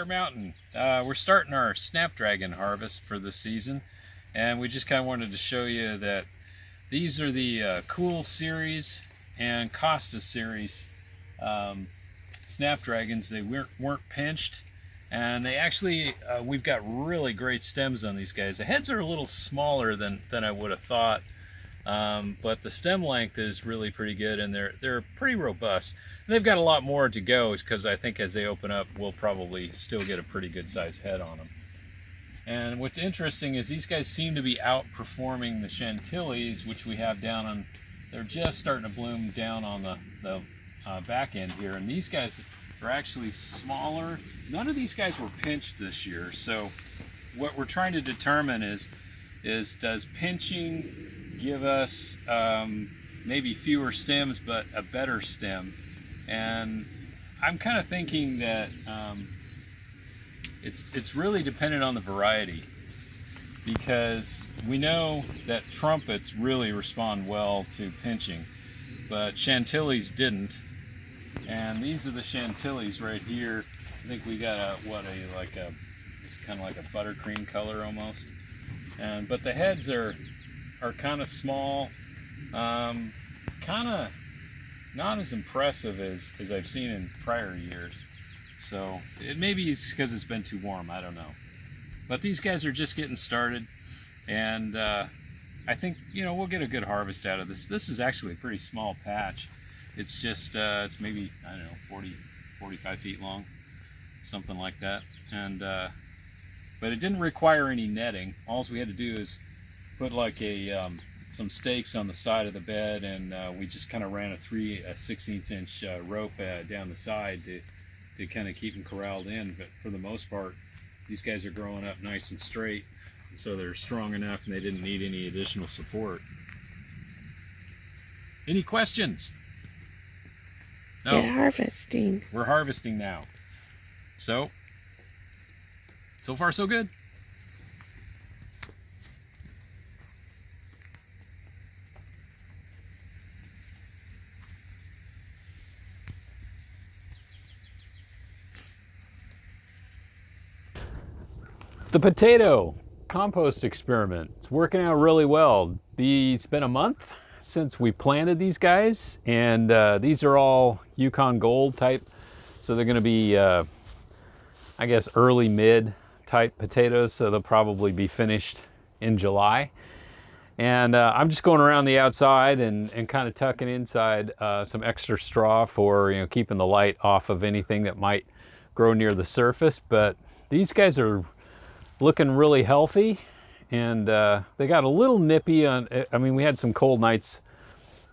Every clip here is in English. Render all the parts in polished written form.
Mountain. We're starting our Snapdragon Harvest for this season, and we just kind of wanted to show you that these are the Cool Series and Costa Series Snapdragons. They weren't pinched, and they actually, we've got really great stems on these guys. The heads are a little smaller than I would have thought, but the stem length is really pretty good, and they're pretty robust. And they've got a lot more to go, because I think as they open up, we'll probably still get a pretty good sized head on them. And what's interesting is these guys seem to be outperforming the Chantilly's, which we have down on, they're just starting to bloom down on the back end here. And these guys are actually smaller. None of these guys were pinched this year. So what we're trying to determine is does pinching give us maybe fewer stems but a better stem? And I'm kind of thinking that it's really dependent on the variety, because we know that trumpets really respond well to pinching, but Chantilly's didn't. And these are the Chantilly's right here. I think we got it's kind of like a buttercream color almost. But the heads are kind of small, kind of not as impressive as I've seen in prior years. So maybe it's because it's been too warm, I don't know. But these guys are just getting started, and I think, we'll get a good harvest out of this. This is actually a pretty small patch. It's just, it's maybe, I don't know, 40, 45 feet long, something like that. And but it didn't require any netting. All we had to do is put like some stakes on the side of the bed, and we just kind of ran a 16 inch rope down the side to kind of keep them corralled in. But for the most part, these guys are growing up nice and straight, so they're strong enough and they didn't need any additional support. Any questions? No. Get harvesting. We're harvesting now. So far so good. The potato compost experiment, it's working out really well. It's been a month since we planted these guys, and these are all Yukon Gold type, so they're going to be I guess early mid type potatoes, so they'll probably be finished in July. And I'm just going around the outside and kind of tucking inside some extra straw for keeping the light off of anything that might grow near the surface. But these guys are looking really healthy, and they got a little nippy on, we had some cold nights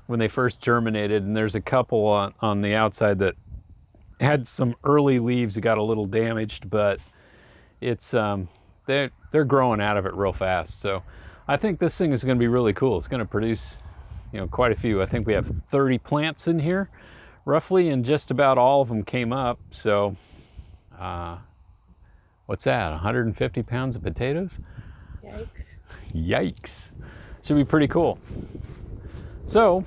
when they first germinated, and there's a couple on the outside that had some early leaves that got a little damaged, but it's they're growing out of it real fast. So I think this thing is going to be really cool. It's going to produce quite a few. I think we have 30 plants in here roughly, and just about all of them came up. So what's that, 150 pounds of potatoes? Yikes. Yikes. Should be pretty cool. So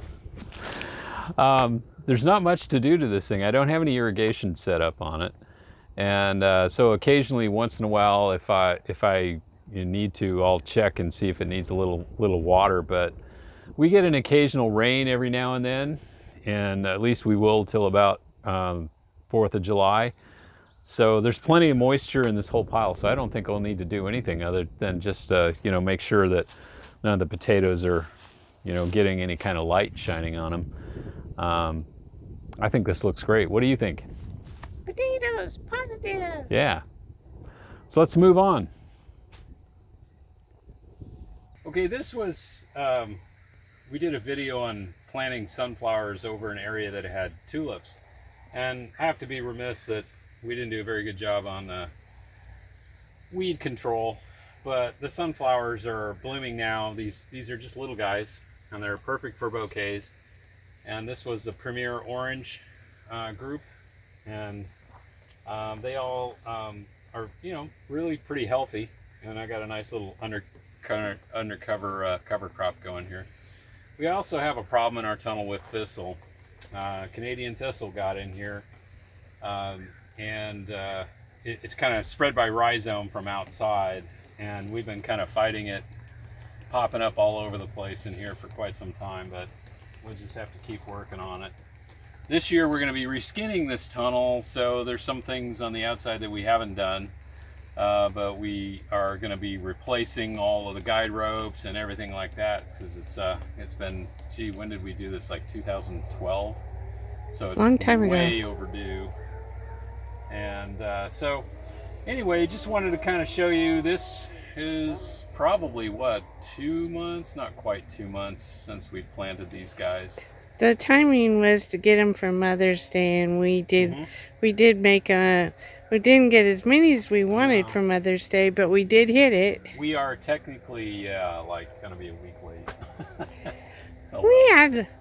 there's not much to do to this thing. I don't have any irrigation set up on it. And so occasionally, once in a while, if I need to, I'll check and see if it needs a little water. But we get an occasional rain every now and then, and at least we will till about 4th of July. So there's plenty of moisture in this whole pile, so I don't think I'll need to do anything other than just make sure that none of the potatoes are getting any kind of light shining on them. I think this looks great. What do you think? Potatoes, positive. Yeah. So let's move on. Okay, this was, we did a video on planting sunflowers over an area that had tulips. And I have to be remiss that we didn't do a very good job on weed control, but the sunflowers are blooming now. These are just little guys, and they're perfect for bouquets. And this was the Premier Orange group, and they all are really pretty healthy. And I got a nice little undercover cover crop going here. We also have a problem in our tunnel with thistle. Canadian thistle got in here, and it's kind of spread by rhizome from outside, and we've been kind of fighting it popping up all over the place in here for quite some time, but we'll just have to keep working on it. This year we're going to be reskinning this tunnel, so there's some things on the outside that we haven't done, but we are going to be replacing all of the guide ropes and everything like that, because it's been, gee, when did we do this? Like 2012? So it's long time way ago. overdue. And so anyway, just wanted to kind of show you, this is probably what, 2 months, not quite 2 months since we planted these guys. The timing was to get them for Mother's Day, and we did make a. We didn't get as many as we wanted for Mother's Day, but we did hit it. We are technically like gonna be a week late.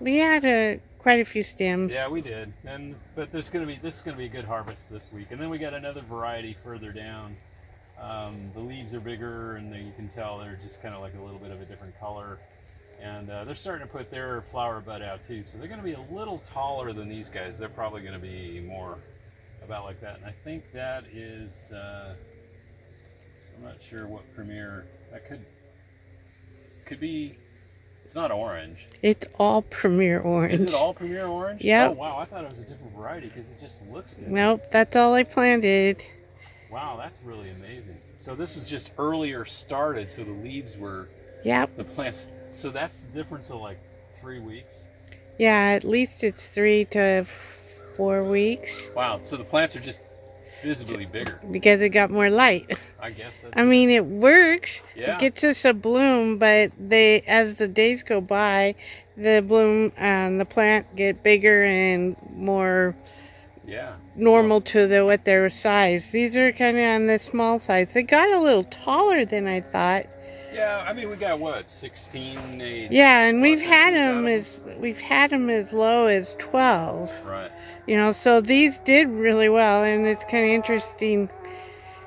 We had quite a few stems. Yeah, we did, but this is gonna be a good harvest this week. And then we got another variety further down. The leaves are bigger, and you can tell they're just kind of like a little bit of a different color. And they're starting to put their flower bud out too, so they're going to be a little taller than these guys. They're probably going to be more about like that. And I think that is, I'm not sure what Premier, that could be. It's not orange. It's all Premier Orange. Is it all Premier Orange? Yep. Oh wow, I thought it was a different variety because it just looks different. Nope, that's all I planted. Wow, that's really amazing. So this was just earlier started, so the leaves were, Yep. the plants. So that's the difference of like 3 weeks. Yeah, at least it's 3 to 4 weeks. Wow, so the plants are just visibly bigger. Because it got more light. I guess that's I mean, it works. Yeah. It gets us a bloom, but as the days go by, the bloom and the plant get bigger and more normal to what their size. These are kind of on the small size. They got a little taller than I thought. Yeah, I mean, we got what, 16, 8. Yeah, and we've had them as low as 12. Right. You know, so these did really well, and it's kind of interesting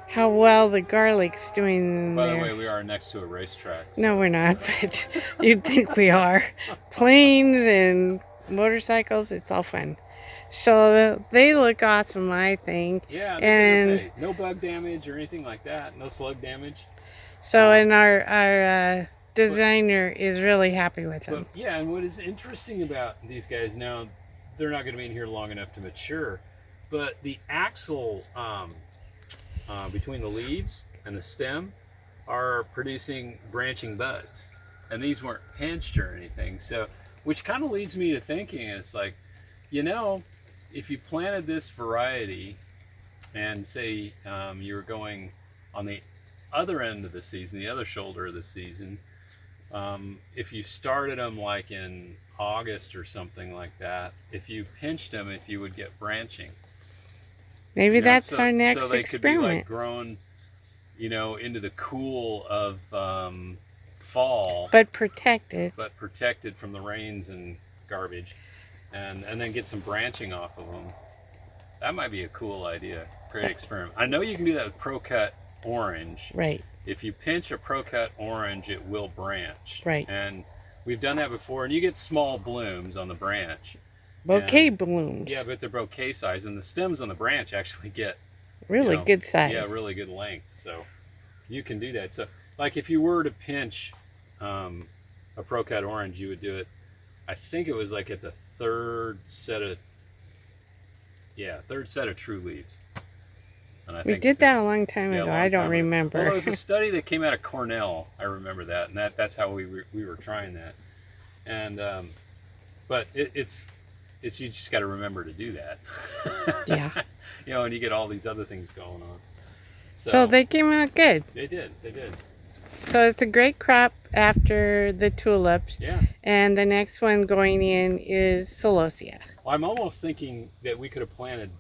how well the garlic's doing By there. the way, we are next to a racetrack. So. No, we're not, but you'd think we are. Planes and motorcycles, it's all fun. So they look awesome, I think. Yeah, and okay. No bug damage or anything like that. No slug damage. So, and our designer is really happy with them. But, yeah, and what is interesting about these guys now, they're not going to be in here long enough to mature, but the axil between the leaves and the stem are producing branching buds, and these weren't pinched or anything. So, which kind of leads me to thinking, it's like, you know, if you planted this variety, and say you were going on the other end of the season, the other shoulder of the season, if you started them like in August or something like that, if you pinched them, if you would get branching. Maybe that's our next so they experiment. could be like grown, you know, into the cool of fall, but protected from the rains and garbage, and then get some branching off of them. That might be a cool idea. Great experiment. I know you can do that with Pro-Cut orange. Right. If you pinch a Pro-Cut orange, it will branch. Right. And we've done that before, and you get small blooms on the branch. Bouquet blooms. Yeah, but they're bouquet size, and the stems on the branch actually get really good size. Yeah, really good length. So you can do that. So, like, if you were to pinch a Pro-Cut orange, you would do it. I think it was like at the third set of true leaves. And I we think did that a long time ago. I don't remember. Well, there was a study that came out of Cornell. I remember that, and that's how we were trying that. And but it's you just got to remember to do that. Yeah. You know, and you get all these other things going on. So they came out good. They did. So it's a great crop after the tulips. Yeah. And the next one going in is celosia. Well, I'm almost thinking that we could have planted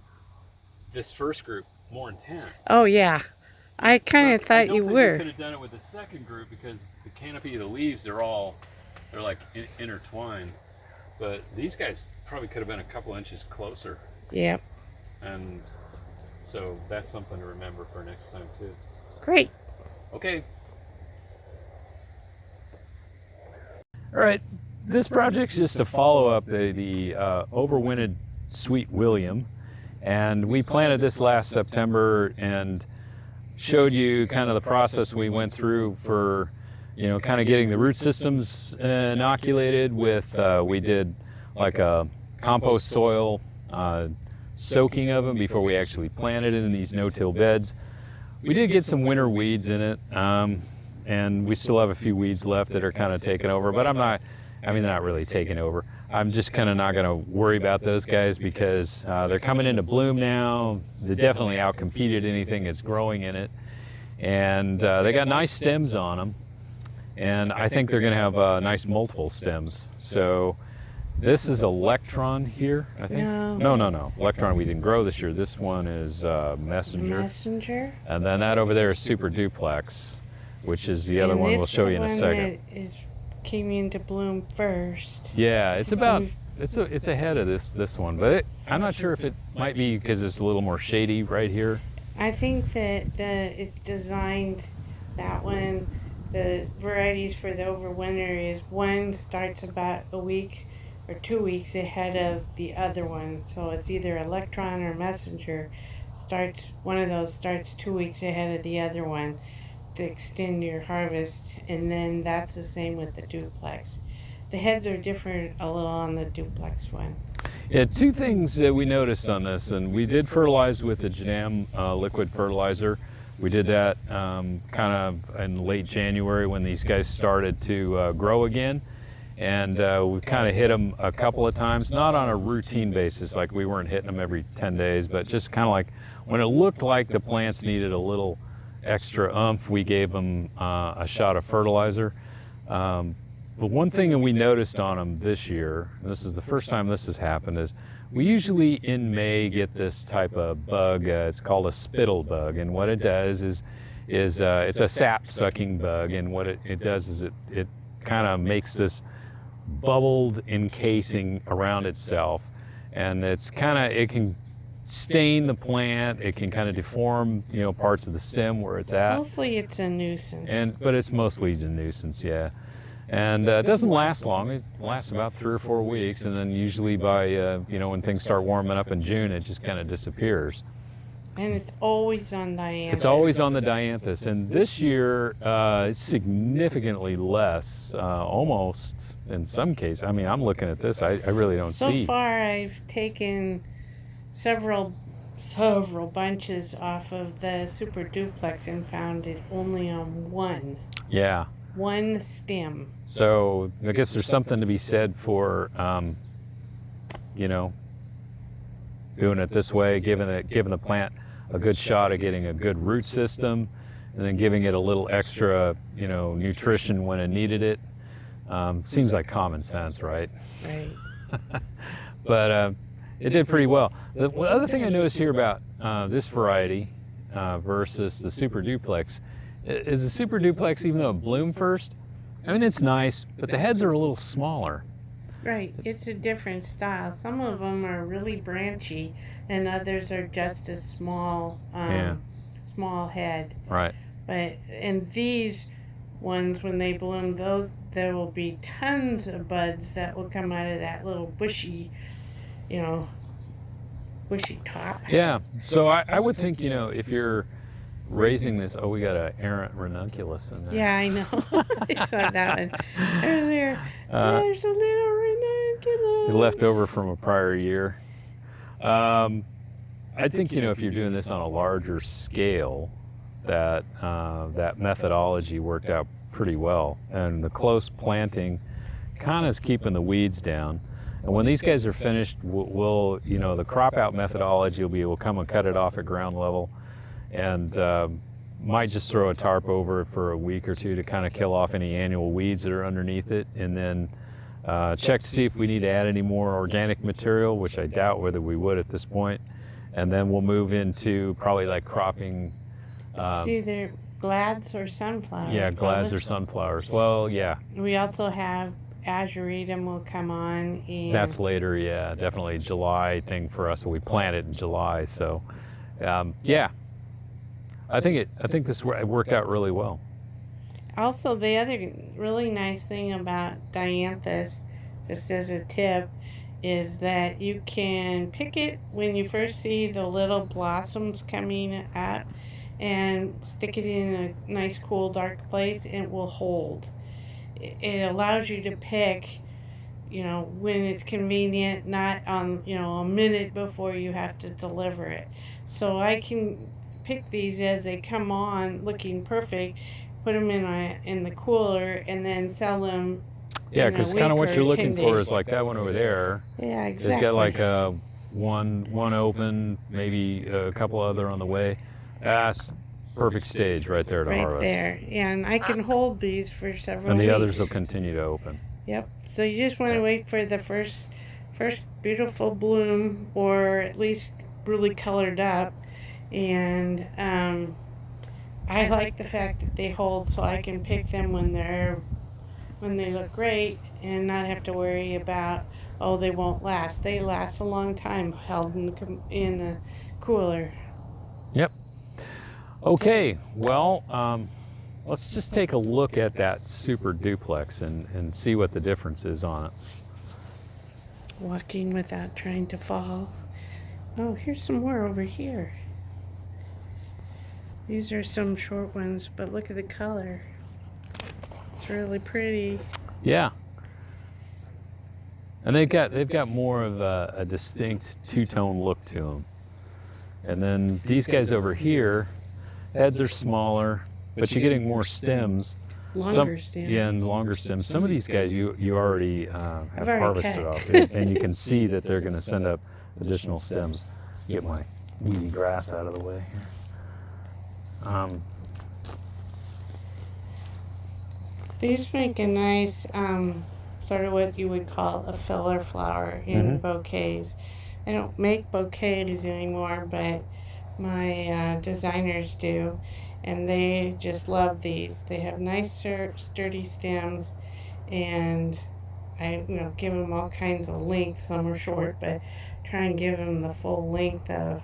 this first group more intense. Oh yeah, I kind of thought you were. We could have done it with the second group because the canopy of the leaves, they're like intertwined. But these guys probably could have been a couple inches closer. Yep. And so that's something to remember for next time too. Great. Okay. All right. This project's just a follow-up. The overwintered Sweet William. And we planted this last September and showed you kind of the process we went through for, kind of getting the root systems inoculated with, we did like a compost soil soaking of them before we actually planted it in these no-till beds. We did get some winter weeds in it, and we still have a few weeds left that are kind of taking over, but they're not really taking over. I'm just kind of not going to worry about those guys because they're coming into bloom now. They definitely outcompeted anything that's growing in it. And they got nice stems on them. And I think they're going to have nice multiple stems. So this is Electron here, I think. No. Electron we didn't grow this year. This one is Messenger. Messenger. And then that over there is Super Duplex, which is the other one we'll show you in a second. Came into bloom first. Yeah, it's ahead of this one, but I'm not sure if it might be because it's a little more shady right here. I think that it's designed that one. The varieties for the overwinter is one starts about a week or 2 weeks ahead of the other one. So it's either Electron or Messenger. One of those starts 2 weeks ahead of the other one to extend your harvest, and then that's the same with the duplex. The heads are different a little on the duplex one. Yeah, two things that we noticed on this, and we did fertilize with the Janam liquid fertilizer. We did that kind of in late January when these guys started to grow again, and we kind of hit them a couple of times, not on a routine basis, like we weren't hitting them every 10 days, but just kind of like when it looked like the plants needed a little extra oomph, we gave them a shot of fertilizer. But one thing that we noticed on them this year, and this is the first time this has happened, is we usually in May get this type of bug. It's called a spittle bug, and what it does is it's a sap-sucking bug, and what it does is it kind of makes this bubbled encasing around itself, and it can stain the plant. It can kind of deform, parts of the stem where it's at. Mostly it's a nuisance. But it's mostly a nuisance, yeah. And it doesn't last long. It lasts about 3 or 4 weeks, and then usually by, when things start warming up in June, it just kind of disappears. And it's always on dianthus. It's always on the dianthus, and this year it's significantly less, almost in some cases. I mean, I'm looking at this, I really don't see. So far, I've taken several bunches off of the Super Duplex and found it only on one. Yeah. One stem. So I guess there's something to be said for, doing it this way, giving the plant a good shot at getting a good root system, and then giving it a little extra, nutrition when it needed it. Seems like common sense, right? Right. But it did pretty well. The other thing I noticed here about this variety versus the Super Duplex is the Super Duplex, even though it bloomed first, it's nice, but the heads are a little smaller. Right, it's a different style. Some of them are really branchy, and others are just a small head. Right. But in these ones, when they bloom, there will be tons of buds that will come out of that little bushy, bushy top. Yeah. So I would think, if you're raising this, we got an errant ranunculus in there. Yeah, I know. I saw that one earlier. There's a little ranunculus. Left over from a prior year. I think, if you're doing this on a larger scale, that methodology worked out pretty well. And the close planting kind of is keeping the weeds down. And when these guys are finished, we'll the crop out methodology will be, we'll come and cut it off at ground level, and might just throw a tarp over it for a week or two to kind of kill off any annual weeds that are underneath it, and then check to see if we need to add any more organic material, which I doubt whether we would at this point. And then we'll move into probably like cropping. It's either glads or sunflowers. Yeah, glads or sunflowers. Well, yeah. We also have azuratum will come on. And that's later, yeah. Definitely July thing for us. We plant it in July, so yeah. I think this worked out really well. Also, the other really nice thing about dianthus, just as a tip, is that you can pick it when you first see the little blossoms coming up and stick it in a nice cool dark place and it will hold. It allows you to pick, when it's convenient, not on, a minute before you have to deliver it. So I can pick these as they come on looking perfect, put them in the cooler, and then sell them. Yeah, because kind of what you're looking for is like that one over there. Yeah, exactly. It's got like a one open, maybe a couple other on the way. That's perfect stage right there to harvest. Right there. And I can hold these for several And the weeks. others will continue to open. Yep. So you just want to wait for the first beautiful bloom, or at least really colored up. And I like the fact that they hold, so I can pick them when they look great and not have to worry about, oh, they won't last. They last a long time held in the cooler. Yep. Okay, well, let's just take a look at that super duplex and see what the difference is on it. Walking without trying to fall. Oh, here's some more over here. These are some short ones, but look at the color. It's really pretty. Yeah. And they've got more of a distinct two-tone look to them. And then these guys over here, heads are smaller, but you're getting more stems. Longer stems. Yeah, and longer stems. Some of these guys you already have harvested cut. off, and you can see that they're going to send up additional stems. Get my weedy grass out of the way here. These make a nice, sort of what you would call a filler flower in bouquets. I don't make bouquets anymore, but my designers do, and they just love these. They have nice, sturdy stems, and I, give them all kinds of length. Some are short, but try and give them the full length of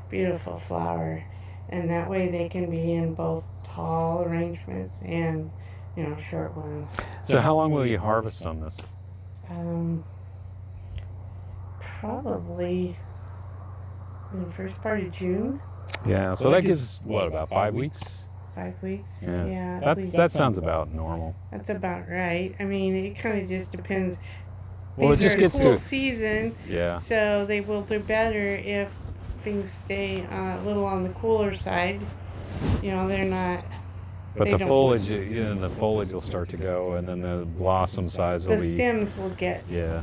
beautiful flower, and that way they can be in both tall arrangements and short ones. So how long will you harvest on this? Probably in the first part of June. Yeah, so that gives what, about 5 weeks? 5 weeks. Yeah, Yeah, that sounds about normal. that's about right. I mean, it kind of just depends. Well, it These just are gets cool to season, yeah. so they will do better if things stay a little on the cooler side. They're not. But they the don't- foliage, the foliage will start to go, and then the blossom size will The be stems will get yeah.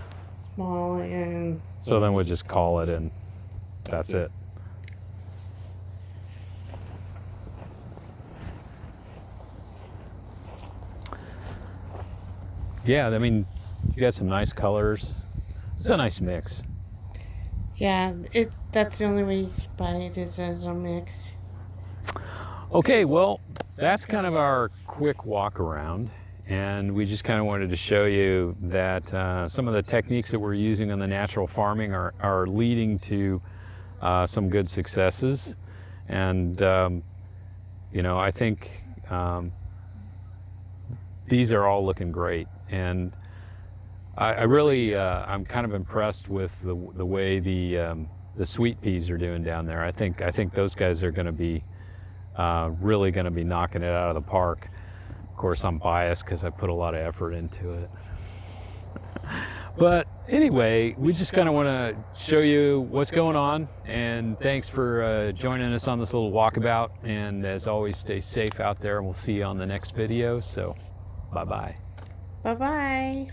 small, and So then we'll just call it, and that's it. Yeah, I mean, you got some nice colors. It's a nice mix. yeah, that's the only way you can buy it is as a mix. Okay, well, that's kind of our quick walk around, and we just kind of wanted to show you that some of the techniques that we're using in the natural farming are leading to some good successes, and I think these are all looking great, and I really I'm kind of impressed with the way the sweet peas are doing down there. I think those guys are going to be really going to be knocking it out of the park. Of course, I'm biased because I put a lot of effort into it. But anyway, we just kind of want to show you what's going on, and thanks for joining us on this little walkabout. And as always, stay safe out there, and we'll see you on the next video. So, bye-bye. Bye-bye.